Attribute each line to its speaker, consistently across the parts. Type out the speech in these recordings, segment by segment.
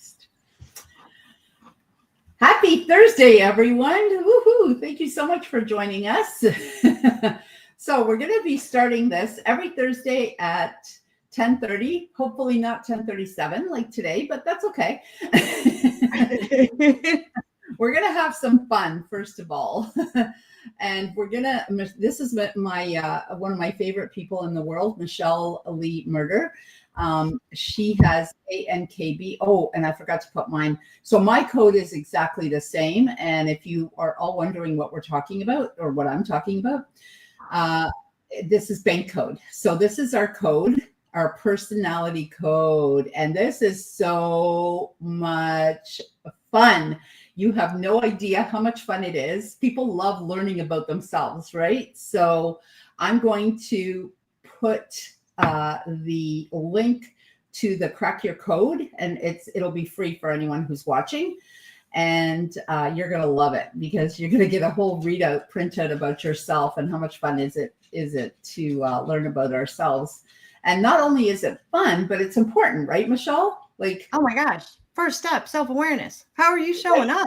Speaker 1: Next. Happy Thursday, everyone. Woohoo. Thank you so much for joining us. So we're going to be starting this every Thursday at 10:30, hopefully not 10:37 like today, but that's okay. We're going to have some fun, first of all. And this is my one of my favorite people in the world, Michelle Lee Murder. She has ANKB. Oh, and I forgot to put mine. So my code is exactly the same. And if you are all wondering what we're talking about or what I'm talking about, this is bank code. So this is our code, our personality code. And this is so much fun. You have no idea how much fun it is. People love learning about themselves, right? So I'm going to put the link to the Crack Your Code, and it'll be free for anyone who's watching. And you're going to love it because you're going to get a whole printout about yourself and how much fun is it to learn about ourselves. And not only is it fun, but it's important, right, Michelle? Like,
Speaker 2: oh my gosh. First step, self-awareness. How are you showing up?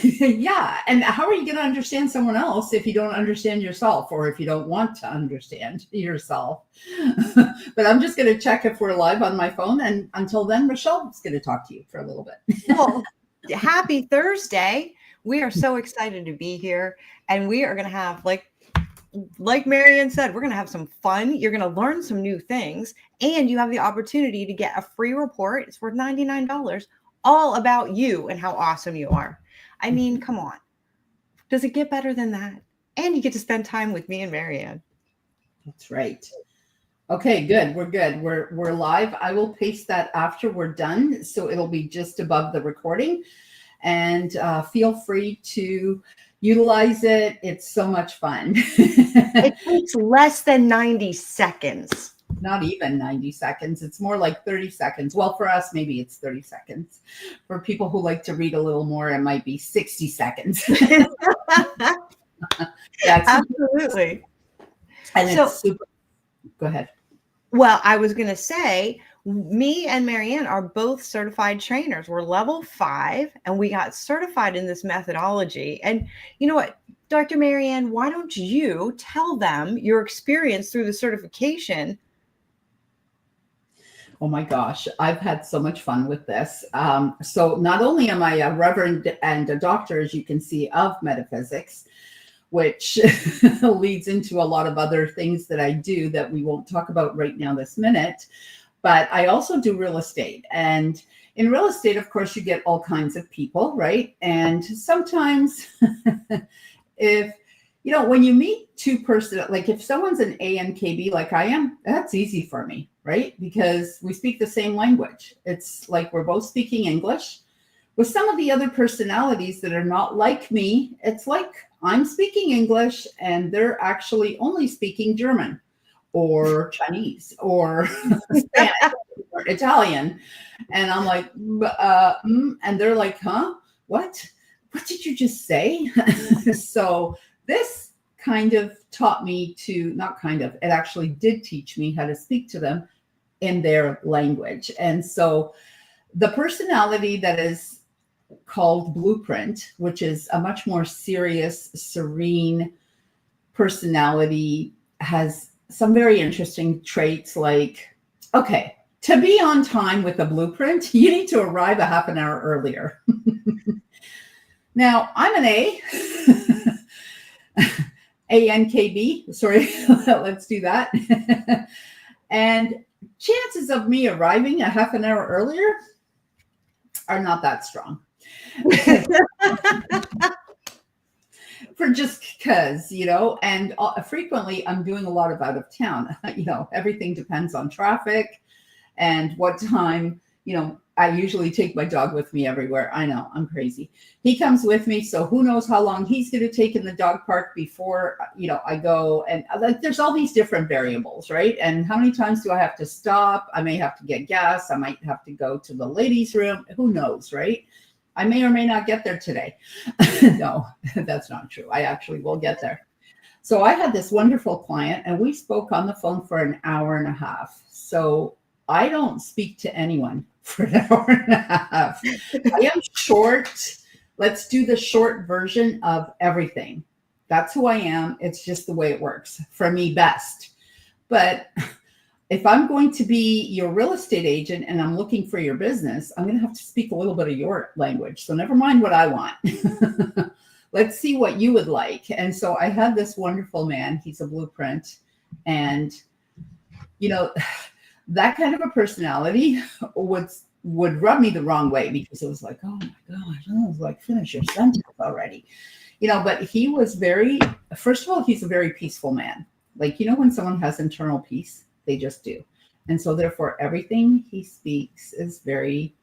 Speaker 1: Yeah. And how are you going to understand someone else if you don't understand yourself, or if you don't want to understand yourself? But I'm just going to check if we're live on my phone. And until then, Michelle's going to talk to you for a little bit.
Speaker 2: Well, happy Thursday. We are so excited to be here. And we are going to have, like Marianne said, we're going to have some fun. You're going to learn some new things. And you have the opportunity to get a free report. It's worth $99, all about you and how awesome you are. I mean, come on. Does it get better than that? And you get to spend time with me and Marianne.
Speaker 1: That's right. Okay, good. We're good. We're live. I will paste that after we're done, so it'll be just above the recording. And feel free to utilize it. It's so much fun.
Speaker 2: It takes less than 90 seconds.
Speaker 1: Not even 90 seconds. It's more like 30 seconds. Well, for us, maybe it's 30 seconds. For people who like to read a little more, it might be 60 seconds.
Speaker 2: Absolutely.
Speaker 1: And it's super. Go ahead.
Speaker 2: Well, I was going to say, me and Marianne are both certified trainers. We're level 5, and we got certified in this methodology. And you know what, Dr. Marianne, why don't you tell them your experience through the certification?
Speaker 1: Oh my gosh, I've had so much fun with this. So not only am I a reverend and a doctor, as you can see, of metaphysics, which leads into a lot of other things that I do that we won't talk about right now this minute, but I also do real estate. And in real estate, of course, you get all kinds of people, right? And sometimes when you meet two person, like if someone's an ANKB like I am, that's easy for me, right? Because we speak the same language. It's like we're both speaking English. With some of the other personalities that are not like me, it's like I'm speaking English and they're actually only speaking German or Chinese or Spanish or Italian. And I'm like, and they're like, huh? What did you just say? So this kind of taught me it actually did teach me how to speak to them in their language. And so the personality that is called Blueprint, which is a much more serious, serene personality, has some very interesting traits like, okay, to be on time with a Blueprint, you need to arrive a half an hour earlier. Now, I'm an ANKB, sorry, let's do that. And chances of me arriving a half an hour earlier are not that strong. For just because, and frequently I'm doing a lot of out of town. Everything depends on traffic and what time, I usually take my dog with me everywhere. I know, I'm crazy. He comes with me, so who knows how long he's going to take in the dog park before, I go. And there's all these different variables, right? And how many times do I have to stop? I may have to get gas. I might have to go to the ladies' room. Who knows, right? I may or may not get there today. No, that's not true. I actually will get there. So I had this wonderful client, and we spoke on the phone for an hour and a half. So I don't speak to anyone for an hour and a half. I am short. Let's do the short version of everything. That's who I am. It's just the way it works for me best. But if I'm going to be your real estate agent and I'm looking for your business, I'm going to have to speak a little bit of your language. So never mind what I want. Let's see what you would like. And so I had this wonderful man. He's a blueprint. And, you know, that kind of a personality would rub me the wrong way, because it was like, oh my gosh, I was like, finish your sentence already. You know, but he was first of all, he's a very peaceful man. Like, you know, when someone has internal peace, they just do. And so therefore, everything he speaks is very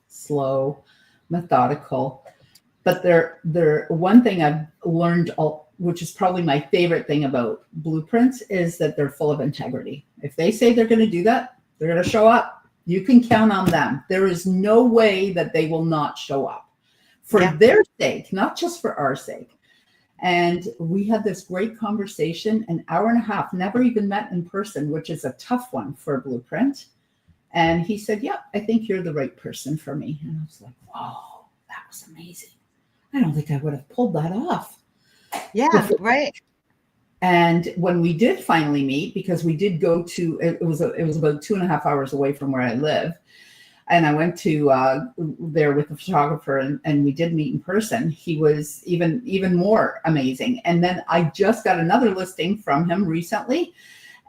Speaker 1: slow, methodical. But one thing I've learned, which is probably my favorite thing about blueprints, is that they're full of integrity. If they say they're going to do that, they're going to show up. You can count on them. There is no way that they will not show up for their sake, not just for our sake. And we had this great conversation, an hour and a half, never even met in person, which is a tough one for a blueprint. And he said, yeah, I think you're the right person for me. And I was like, wow, that was amazing. I don't think I would have pulled that off.
Speaker 2: Yeah, right.
Speaker 1: And when we did finally meet, because we did go to, it was about 2.5 hours away from where I live. And I went to there with the photographer, and we did meet in person. He was even more amazing. And then I just got another listing from him recently,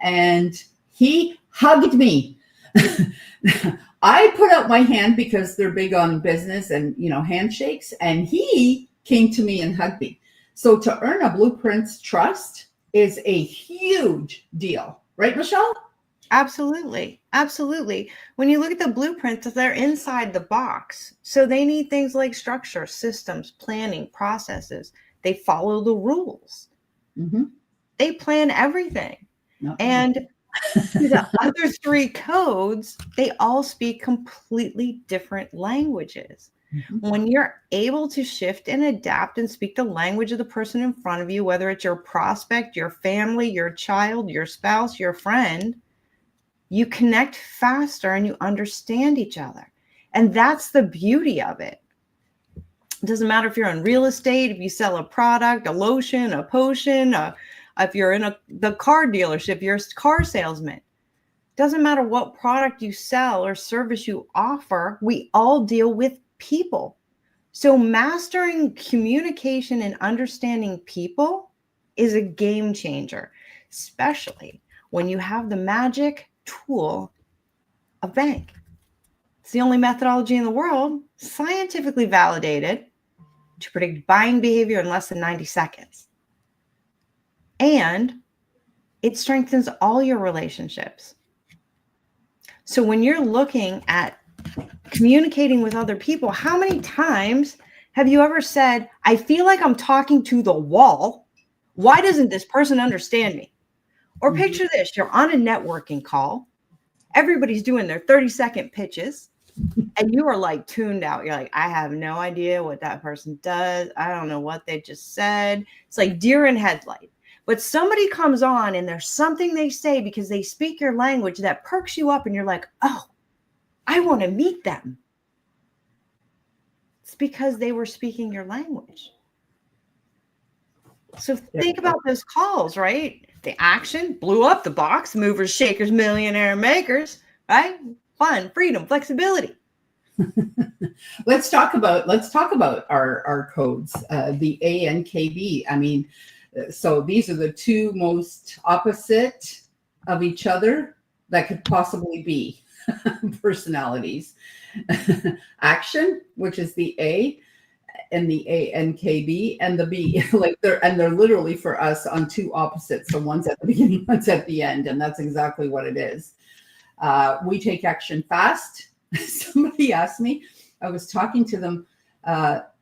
Speaker 1: and he hugged me. I put out my hand because they're big on business and, you know, handshakes, and he came to me and hugged me. So to earn a blueprint's trust is a huge deal, right, Michelle?
Speaker 2: Absolutely. Absolutely. When you look at the blueprints, they're inside the box. So they need things like structure, systems, planning, processes. They follow the rules.
Speaker 1: Mm-hmm.
Speaker 2: They plan everything.
Speaker 1: No.
Speaker 2: And the other 3 codes, they all speak completely different languages. Mm-hmm. When you're able to shift and adapt and speak the language of the person in front of you, whether it's your prospect, your family, your child, your spouse, your friend, you connect faster and you understand each other. And that's the beauty of it. It doesn't matter if you're in real estate, if you sell a product, a lotion, a potion, if you're in the car dealership, you're a car salesman. Doesn't matter what product you sell or service you offer, we all deal with people. So mastering communication and understanding people is a game changer, especially when you have the magic tool of BANK. It's the only methodology in the world scientifically validated to predict buying behavior in less than 90 seconds. And it strengthens all your relationships. So when you're looking at communicating with other people, how many times have you ever said, I feel like I'm talking to the wall. Why doesn't this person understand me? Or picture this, you're on a networking call. Everybody's doing their 30-second pitches. And you are like tuned out. You're like, I have no idea what that person does. I don't know what they just said. It's like deer in headlight. But somebody comes on and there's something they say because they speak your language that perks you up. And you're like, oh, I want to meet them. It's because they were speaking your language. So think about those calls, right? The action blew up the box, movers, shakers, millionaire makers, right? Fun, freedom, flexibility.
Speaker 1: Let's talk about our codes, the ANKB. I mean, so these are the 2 most opposite of each other that could possibly be personalities. Action, which is the A, and the ANKB, and the B, like they're literally for us on 2 opposites. So one's at the beginning, one's at the end, and that's exactly what it is. We take action fast. Somebody asked me, I was talking to them.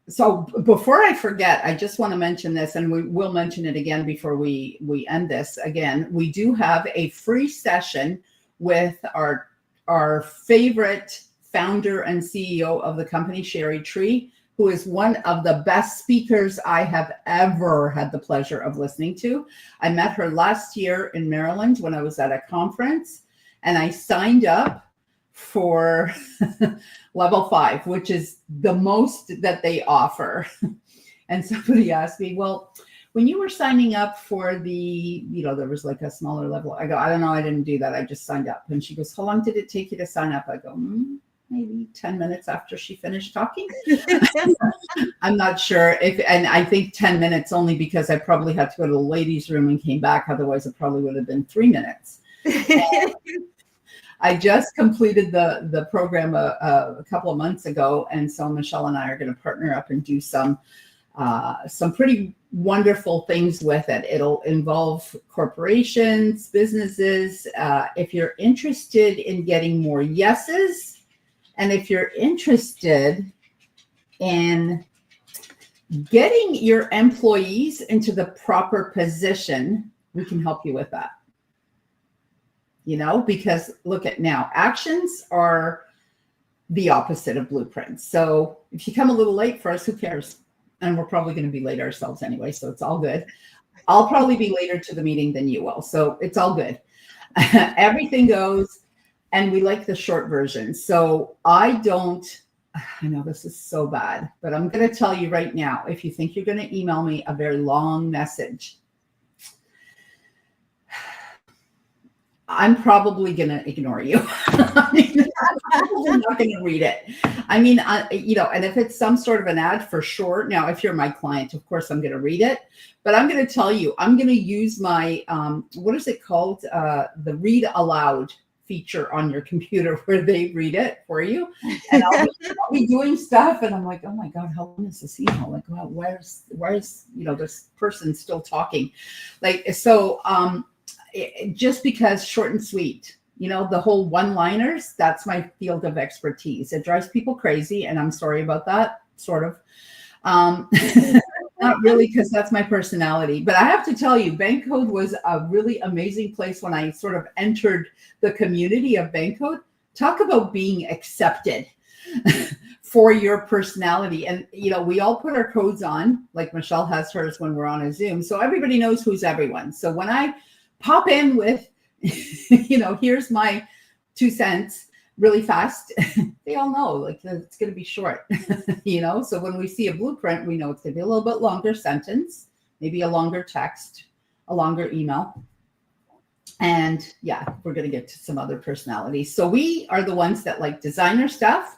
Speaker 1: So before I forget, I just want to mention this, and we will mention it again before we end this. Again, we do have a free session with our favorite founder and CEO of the company, Sherry Tree, who is one of the best speakers I have ever had the pleasure of listening to. I met her last year in Maryland when I was at a conference, and I signed up for level 5, which is the most that they offer. And somebody asked me, well, when you were signing up for the, there was like a smaller level. I go, I don't know. I didn't do that. I just signed up. And she goes, how long did it take you to sign up? I go, maybe 10 minutes after she finished talking. I'm not sure and I think 10 minutes only because I probably had to go to the ladies' room and came back. Otherwise, it probably would have been 3 minutes. I just completed the program a couple of months ago. And so Michelle and I are going to partner up and do some pretty wonderful things with it. It'll involve corporations, businesses. If you're interested in getting more yeses, and if you're interested in getting your employees into the proper position, we can help you with that. Because look at now, actions are the opposite of blueprints. So if you come a little late for us, who cares? And we're probably going to be late ourselves anyway, so it's all good. I'll probably be later to the meeting than you will, so it's all good. Everything goes, and we like the short version. So I know this is so bad, but I'm going to tell you right now, if you think you're going to email me a very long message, I'm probably going to ignore you. I'm probably not going to read it. And if it's some sort of an ad, for sure. Now, if you're my client, of course, I'm going to read it. But I'm going to tell you, I'm going to use my, what is it called? The read aloud feature on your computer where they read it for you. And I'll be doing stuff. And I'm like, oh my God, how long is this email? Like, well, why is this person still talking? Just because short and sweet, the whole one-liners, that's my field of expertise. It drives people crazy, and I'm sorry about that, sort of. Not really, because that's my personality. But I have to tell you, Bank Code was a really amazing place when I sort of entered the community of Bank Code. Talk about being accepted for your personality. And, we all put our codes on, like Michelle has hers when we're on a Zoom. So everybody knows who's everyone. So when I pop in with, here's my 2 cents really fast, they all know, like, it's going to be short, So when we see a blueprint, we know it's going to be a little bit longer sentence, maybe a longer text, a longer email. And yeah, we're going to get to some other personalities. So we are the ones that like designer stuff.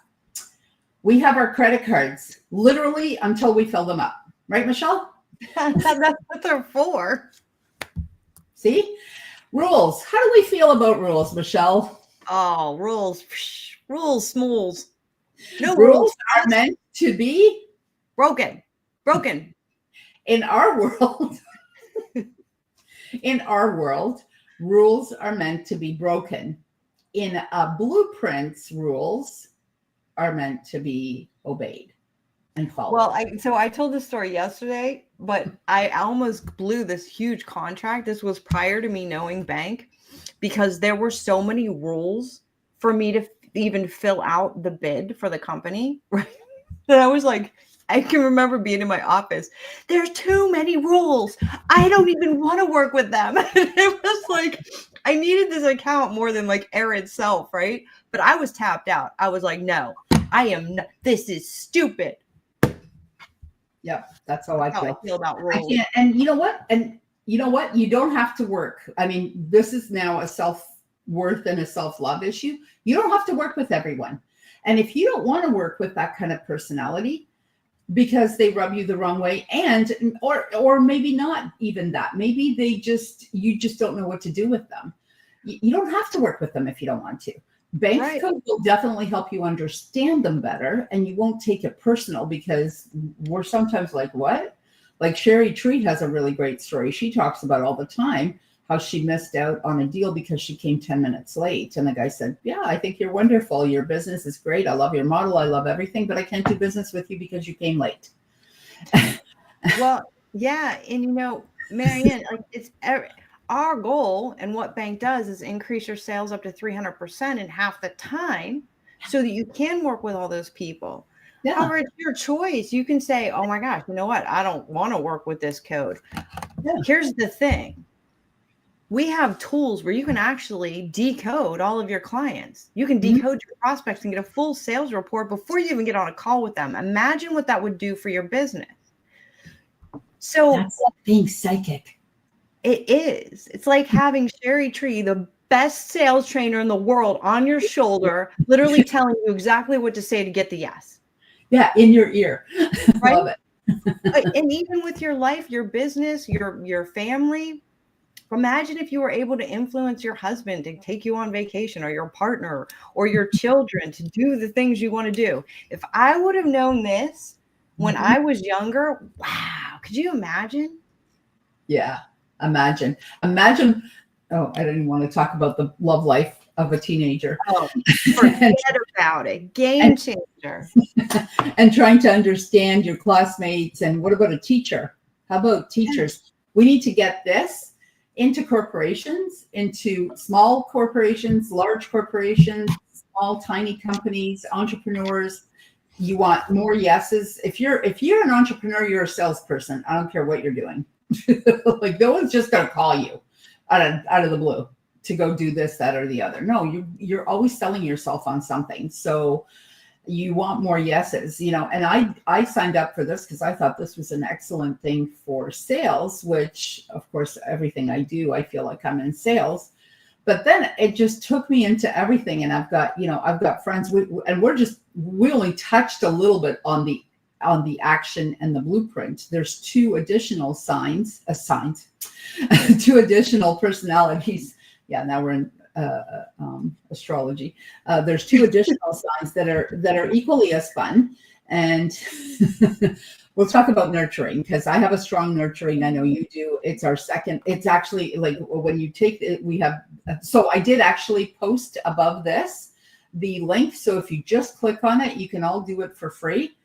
Speaker 1: We have our credit cards literally until we fill them up. Right, Michelle?
Speaker 2: That's what they're for.
Speaker 1: See? Rules. How do we feel about rules, Michelle?
Speaker 2: Oh, rules, smalls. No
Speaker 1: rules are meant to be
Speaker 2: broken.
Speaker 1: In our world, rules are meant to be broken. In blueprints, rules are meant to be obeyed and followed.
Speaker 2: Well, I told this story yesterday, but I almost blew this huge contract. This was prior to me knowing bank, because there were so many rules for me to even fill out the bid for the company. Right? And I was like, I can remember being in my office. There's too many rules. I don't even want to work with them. It was like, I needed this account more than like air itself, right? But I was tapped out. I was like, no, I am not. This is stupid.
Speaker 1: Yep, that's how I
Speaker 2: feel about rules.
Speaker 1: And you know what? You don't have to work. I mean, this is now a self-worth and a self-love issue. You don't have to work with everyone. And if you don't want to work with that kind of personality because they rub you the wrong way, or maybe not even that, maybe you just don't know what to do with them. You don't have to work with them if you don't want to. Bank Code will definitely help you understand them better, and you won't take it personal, because we're sometimes like, what? Like Sherry Treat has a really great story. She talks about all the time how she missed out on a deal because she came 10 minutes late. And the guy said, yeah, I think you're wonderful. Your business is great. I love your model. I love everything, but I can't do business with you because you came late.
Speaker 2: Well, yeah. And Marianne, like, it's our goal, and what bank does is increase your sales up to 300% in half the time, so that you can work with all those people. Yeah. However, it's your choice. You can say, oh my gosh, you know what? I don't want to work with this code. Yeah. Here's the thing. we have tools where you can actually decode all of your clients. You can
Speaker 1: Mhm.
Speaker 2: decode your prospects and get a full sales report before you even get on a call with them. Imagine what that would do for your business. So
Speaker 1: That's like being psychic.
Speaker 2: it is. It's like having Sherry Tree, the best sales trainer in the world, on your shoulder, literally telling you exactly what to say to get the yes.
Speaker 1: Yeah, in your ear.
Speaker 2: Right?
Speaker 1: Love it.
Speaker 2: And even with your life, your business, your family, imagine if you were able to influence your husband to take you on vacation, or your partner or your children to do the things you want to do. If I would have known this when
Speaker 1: Mhm.
Speaker 2: I was younger, wow, could you imagine?
Speaker 1: Yeah. Imagine. Oh, I didn't want to talk about the love life of a teenager.
Speaker 2: Oh,
Speaker 1: and,
Speaker 2: forget about it. Game changer.
Speaker 1: and trying to understand your classmates. And what about a teacher? How about teachers? We need to get this into corporations, into small corporations, large corporations, small, tiny companies, entrepreneurs. You want more yeses. If you're an entrepreneur, you're a salesperson. I don't care what you're doing. Like no one's just gonna call you out of the blue to go do this, that, or the other. No, you're always selling yourself on something. So you want more yeses, and I signed up for this because I thought this was an excellent thing for sales, which of course everything I do, I feel like I'm in sales. But then it just took me into everything. And I've got friends, and we only touched a little bit on the action and the blueprint. There's two additional two additional personalities. Yeah, now we're in astrology. There's two additional signs that are equally as fun, and we'll talk about nurturing because I have a strong nurturing. I know you do. It's our second. It's actually like when you take it, we have. So I did actually post above this the link. So if you just click on it, you can all do it for free.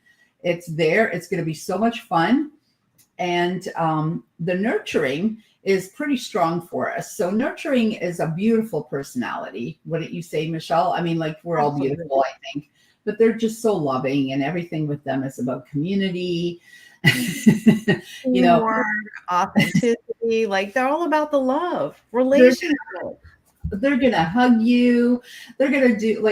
Speaker 1: It's there. It's going to be so much fun. And the nurturing is pretty strong for us. So nurturing is a beautiful personality. What did you say, Michelle? I mean, like we're all beautiful, I think, but they're just so loving, and everything with them is about community.
Speaker 2: Teamwork, authenticity, like they're all about the love,
Speaker 1: they're,
Speaker 2: relationship.
Speaker 1: they're gonna hug you. They're gonna do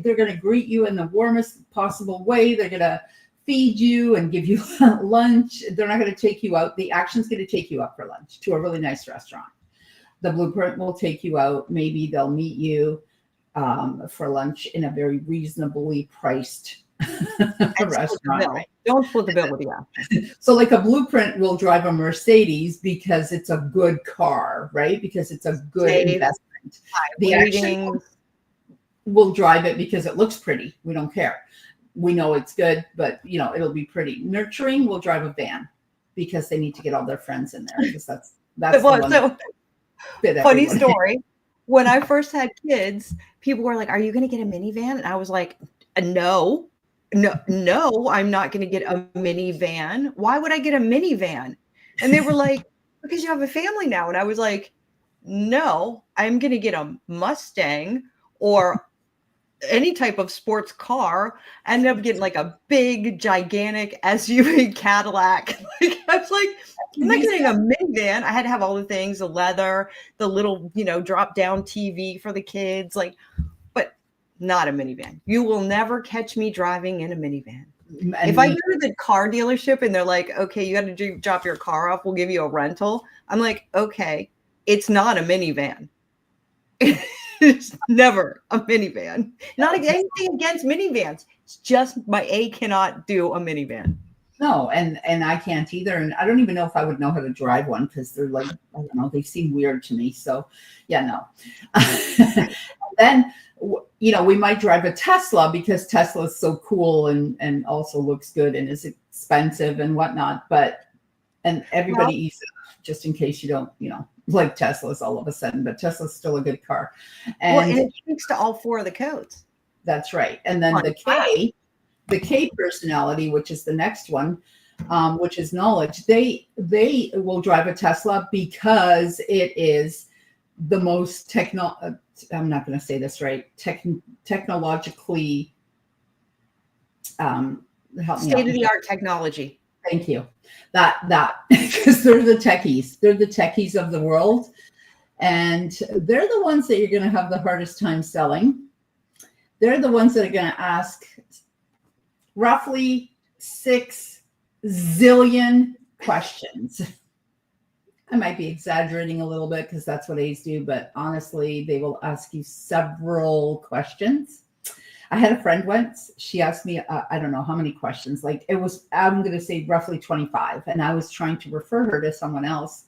Speaker 1: they're gonna greet you in the warmest possible way. They're gonna feed you and give you lunch. They're not going to take you out. The action's going to take you out for lunch to a really nice restaurant. The blueprint will take you out. Maybe they'll meet you for lunch in a very reasonably priced restaurant. Right?
Speaker 2: Don't split the bill with you.
Speaker 1: So like a blueprint will drive a Mercedes because it's a good car, right? Because it's a good investment. The action will drive it because it looks pretty. We don't care. We know it's good, but it'll be pretty. Nurturing will drive a van because they need to get all their friends in there, because that's the one. So
Speaker 2: funny story. When I first had kids, people were like, "Are you going to get a minivan?" And I was like, "No, I'm not going to get a minivan. Why would I get a minivan?" And they were like, "Because you have a family now." And I was like, "No, I'm going to get a Mustang or any type of sports car." I ended up getting like a big, gigantic SUV Cadillac. I was like, I'm not getting a minivan. I had to have all the things, the leather, the little, drop down TV for the kids, but not a minivan. You will never catch me driving in a minivan. If I go to the car dealership and they're like, "Okay, you got to drop your car off, we'll give you a rental," I'm like, "Okay, it's not a minivan." It's never a minivan. Not anything against minivans. It's just my A cannot do a minivan.
Speaker 1: No, and I can't either. And I don't even know if I would know how to drive one, because they're like, I don't know, they seem weird to me. So yeah, no. Then, we might drive a Tesla because Tesla is so cool and also looks good and is expensive and whatnot. And everybody eats it, just in case you don't, like Teslas all of a sudden, but Tesla's still a good car.
Speaker 2: And it speaks to all four of the codes.
Speaker 1: That's right. And then the K personality, which is the next one, which is knowledge. They will drive a Tesla because it is the most I'm not going to say this right. Technologically,
Speaker 2: state-of-the-art technology.
Speaker 1: Thank you. That because they're the techies. They're the techies of the world. And they're the ones that you're going to have the hardest time selling. They're the ones that are going to ask roughly 6 zillion questions. I might be exaggerating a little bit because that's what A's do, but honestly, they will ask you several questions. I had a friend once, she asked me, I don't know how many questions, like it was, I'm going to say roughly 25. And I was trying to refer her to someone else.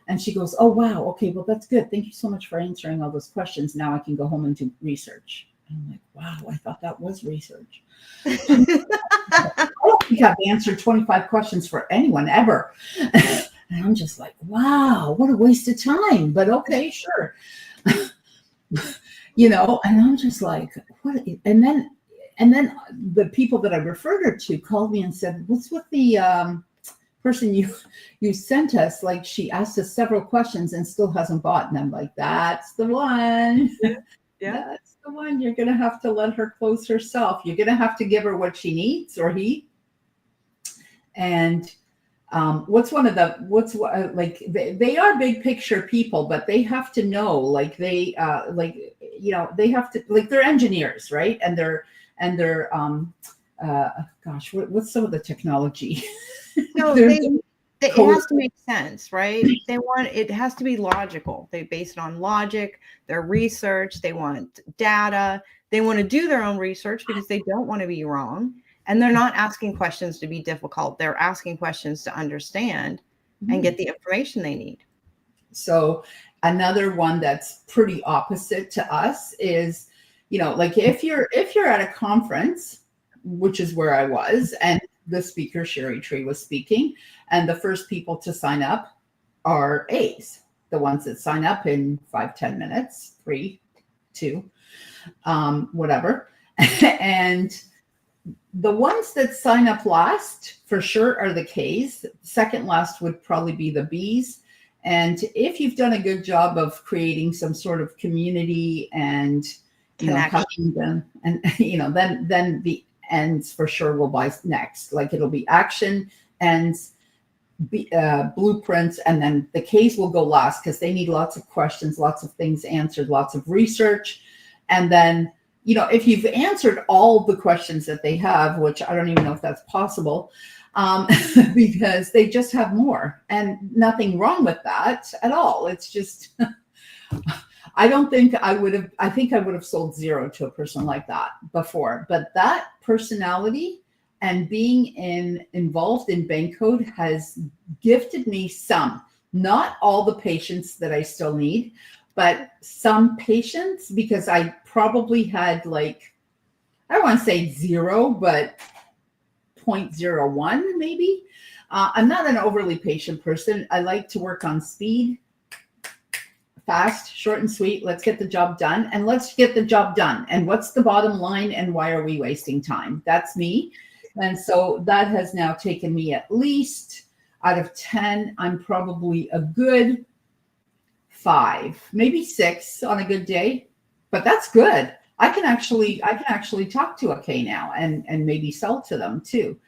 Speaker 1: And she goes, oh, wow. Okay, well, that's good. Thank you so much for answering all those questions. Now I can go home and do research. And I'm like, wow, I thought that was research. I don't think I've answered 25 questions for anyone ever. And I'm just like, wow, what a waste of time. But okay, sure. And I'm just like, what? And then the people that I referred her to called me and said, what's with the person you sent us? Like, she asked us several questions and still hasn't bought. And I'm like, that's the one.
Speaker 2: Yeah.
Speaker 1: That's the one. You're going to have to let her close herself. You're going to have to give her what she needs, or he. And they are big picture people, but they have to know, they have to, like, they're engineers, right? And they're what's some of the technology?
Speaker 2: So it has to make sense, right? It has to be logical. They base it on logic, their research, they want data, they want to do their own research because they don't want to be wrong. And they're not asking questions to be difficult. They're asking questions to understand and get the information they need.
Speaker 1: So another one that's pretty opposite to us is, like if you're at a conference, which is where I was, and the speaker, Sherry Tree, was speaking, and the first people to sign up are A's, the ones that sign up in 5-10 minutes, 3, 2, whatever. And the ones that sign up last for sure are the K's. Second last would probably be the B's. And if you've done a good job of creating some sort of community and helping them, and then the N's for sure will buy next. Like, it'll be action, N's, blueprints, and then the K's will go last because they need lots of questions, lots of things answered, lots of research. And then if you've answered all the questions that they have, which I don't even know if that's possible, because they just have more, and nothing wrong with that at all. It's just, I think I would have sold 0 to a person like that before, but that personality and being involved in Bank Code has gifted me some, not all the patience that I still need, but some patience, because I probably had, like, I don't want to say 0, but 0.01 maybe. I'm not an overly patient person. I like to work on speed, fast, short and sweet. Let's get the job done, and let's get the job done. And what's the bottom line, and why are we wasting time? That's me. And so that has now taken me, at least out of 10, I'm probably a good 5, maybe 6 on a good day, but that's good. I can actually talk to a K now and maybe sell to them too.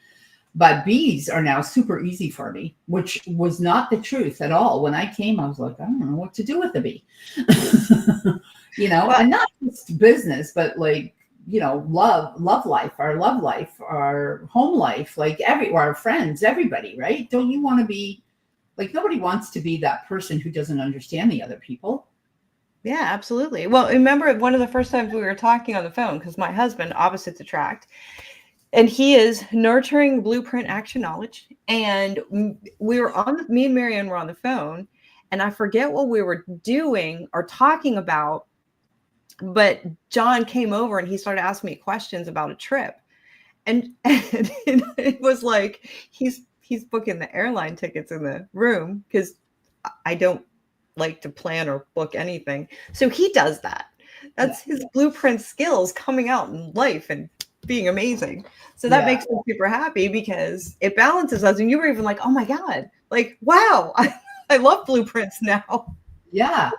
Speaker 1: But B's are now super easy for me, which was not the truth at all. When I came, I was like, I don't know what to do with a B. And not just business, but like, love life, our home life, like our friends, everybody, right? Don't you want to be like, nobody wants to be that person who doesn't understand the other people.
Speaker 2: Yeah, absolutely. Well, remember one of the first times we were talking on the phone, because my husband, opposites attract, and he is nurturing blueprint action knowledge. And me and Marianne were on the phone, and I forget what we were doing or talking about, but John came over and he started asking me questions about a trip. And it was like, he's booking the airline tickets in the room, because I don't like to plan or book anything. So he does that. That's his blueprint skills coming out in life and being amazing. So that makes me super happy, because it balances us. And you were even like, oh my God, like, wow, I love blueprints now.
Speaker 1: Yeah.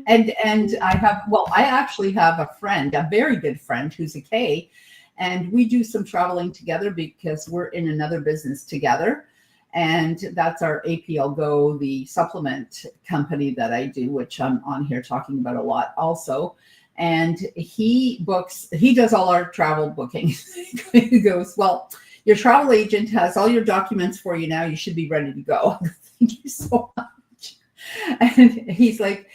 Speaker 1: And I actually have a friend, a very good friend, who's a K, and we do some traveling together because we're in another business together. And that's our APL Go, the supplement company that I do, which I'm on here talking about a lot also. And he does all our travel bookings. He goes, well, your travel agent has all your documents for you now. You should be ready to go. Thank you so much. And he's like,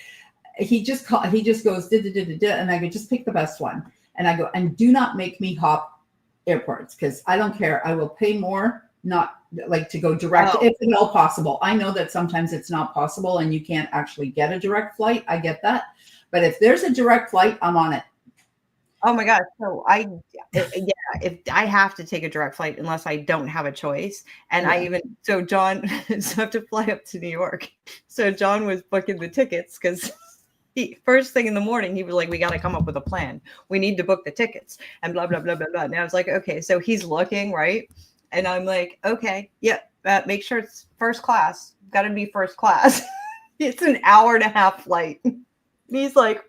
Speaker 1: he just goes, and I go, just pick the best one. And I go, and do not make me hop airports, because I don't care. I will pay more, not like to go direct, if at all possible. I know that sometimes it's not possible and you can't actually get a direct flight. I get that. But if there's a direct flight, I'm on it.
Speaker 2: Oh my God. So if I have to take a direct flight unless I don't have a choice. And John, so I have to fly up to New York. So John was booking the tickets because first thing in the morning, he was like, we got to come up with a plan. We need to book the tickets and blah, blah, blah, blah, blah. And I was like, okay. So he's looking, right? And I'm like, okay, make sure it's first class. Got to be first class. It's an hour-and-a-half flight. He's like,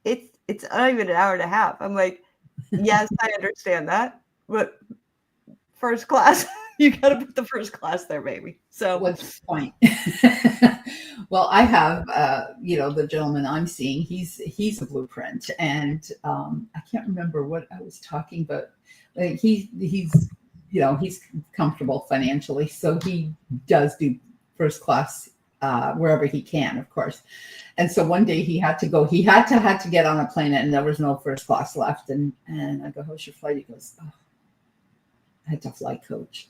Speaker 2: it's not even an hour and a half. I'm like, yes, I understand that, but first class, you got to put the first class there, baby. So
Speaker 1: what's the point? Well, I have, the gentleman I'm seeing, he's a blueprint, and I can't remember what I was talking about. He's comfortable financially, so he does do first class wherever he can, of course. And so one day he had to get on a plane, and there was no first class left. And I go, how's your flight? He goes, oh, I had to fly coach.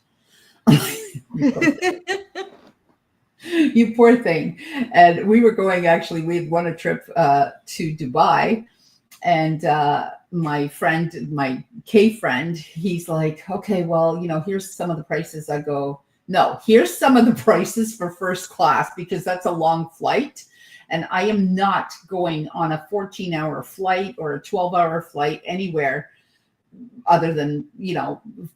Speaker 1: You poor thing. And we were going, actually, we had won a trip to Dubai, and my friend, my K friend, he's like, okay, well, here's some of the prices. I go, no, here's some of the prices for first class, because that's a long flight. And I am not going on a 14-hour flight or a 12-hour flight anywhere other than,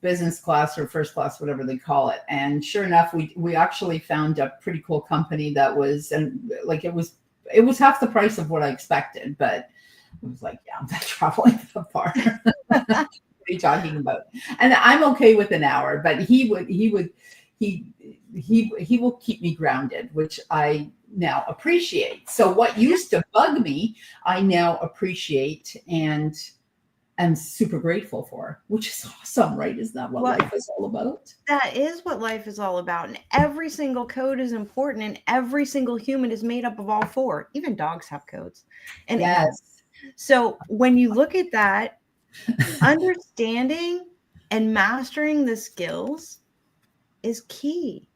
Speaker 1: business class or first class, whatever they call it. And sure enough, we actually found a pretty cool company that was, and like, it was half the price of what I expected, but it was like, yeah, I'm not traveling that far. What are you talking about? And I'm okay with an hour, but he will keep me grounded, which I now appreciate. So what used to bug me, I now appreciate and am super grateful for, which is awesome, right? Isn't that what life is all about?
Speaker 2: That is what life is all about. And every single code is important, and every single human is made up of all four. Even dogs have codes. And
Speaker 1: yes.
Speaker 2: So when you look at that, understanding and mastering the skills is key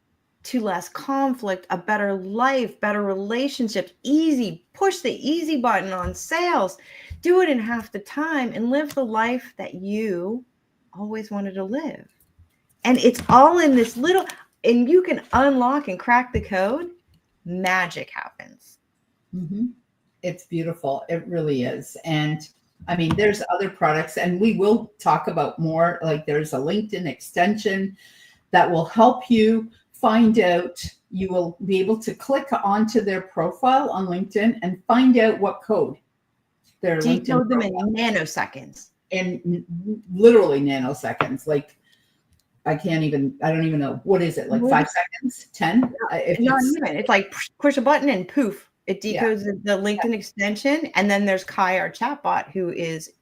Speaker 2: to less conflict, a better life, better relationships, easy, push the easy button on sales, do it in half the time, and live the life that you always wanted to live. And it's all in this little, and you can unlock and crack the code, magic happens.
Speaker 1: Mm-hmm. It's beautiful. It really is. And I mean, there's other products, and we will talk about more. Like, there's a LinkedIn extension that will help you find out. You will be able to click onto their profile on LinkedIn and find out what code their
Speaker 2: Decode them in nanoseconds.
Speaker 1: In literally nanoseconds. Like, I don't even know. What is it? Like 5 seconds? 10?
Speaker 2: Not even. It's like push a button and poof. It decodes the LinkedIn extension. And then there's Kai, our chatbot, who is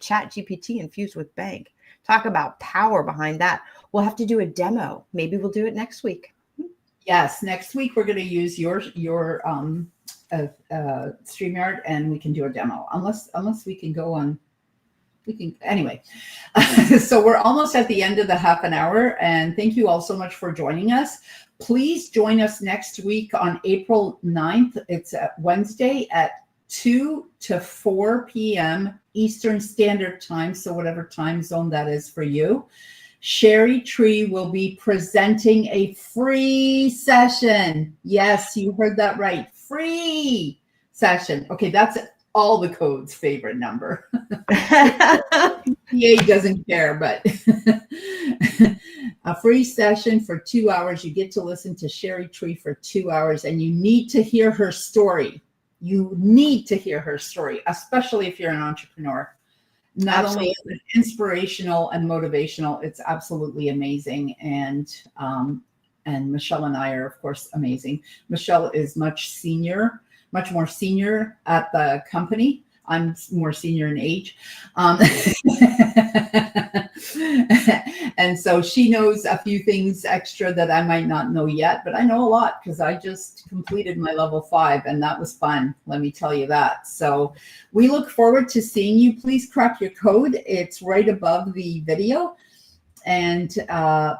Speaker 2: ChatGPT infused with BANK. Talk about power behind that. We'll have to do a demo. Maybe we'll do it next week.
Speaker 1: Yes, next week we're going to use your StreamYard, and we can do a demo. Unless we can go on. We can anyway. So we're almost at the end of the half an hour, and thank you all so much for joining us. Please join us next week on April 9th. It's Wednesday at 2 to 4 p.m. Eastern Standard Time, so whatever time zone that is for you. Sherry Tree will be presenting a free session. Yes, you heard that right. Free session. Okay, that's all the code's favorite number. PA doesn't care, but a free session for 2 hours. You get to listen to Sherry Tree for 2 hours, and you need to hear her story. You need to hear her story, especially if you're an entrepreneur. not only is it inspirational and motivational, it's absolutely amazing. And Michelle and I are, of course, amazing. Michelle is much more senior at the company. I'm more senior in age. And so she knows a few things extra that I might not know yet, but I know a lot because I just completed my level 5 and that was fun. Let me tell you that. So we look forward to seeing you. Please crack your code. It's right above the video. And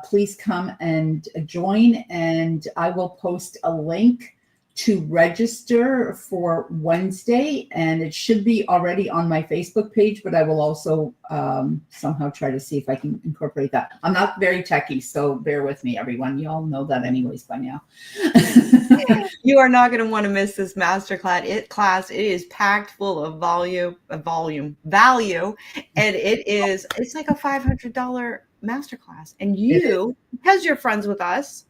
Speaker 1: please come and join. And I will post a link to register for Wednesday, and it should be already on my Facebook page, but I will also somehow try to see if I can incorporate that. I'm not very techy, so bear with me, everyone. You all know that anyways by now.
Speaker 2: You are not going to want to miss this masterclass. It is packed full of value, and it's like a $500 masterclass. And you, because you're friends with us,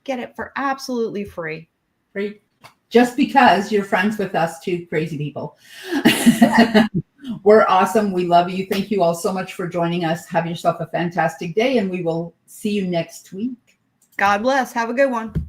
Speaker 2: get it for absolutely free.
Speaker 1: Free. Just because you're friends with us, two crazy people. We're awesome. We love you. Thank you all so much for joining us. Have yourself a fantastic day, and we will see you next week.
Speaker 2: God bless. Have a good one.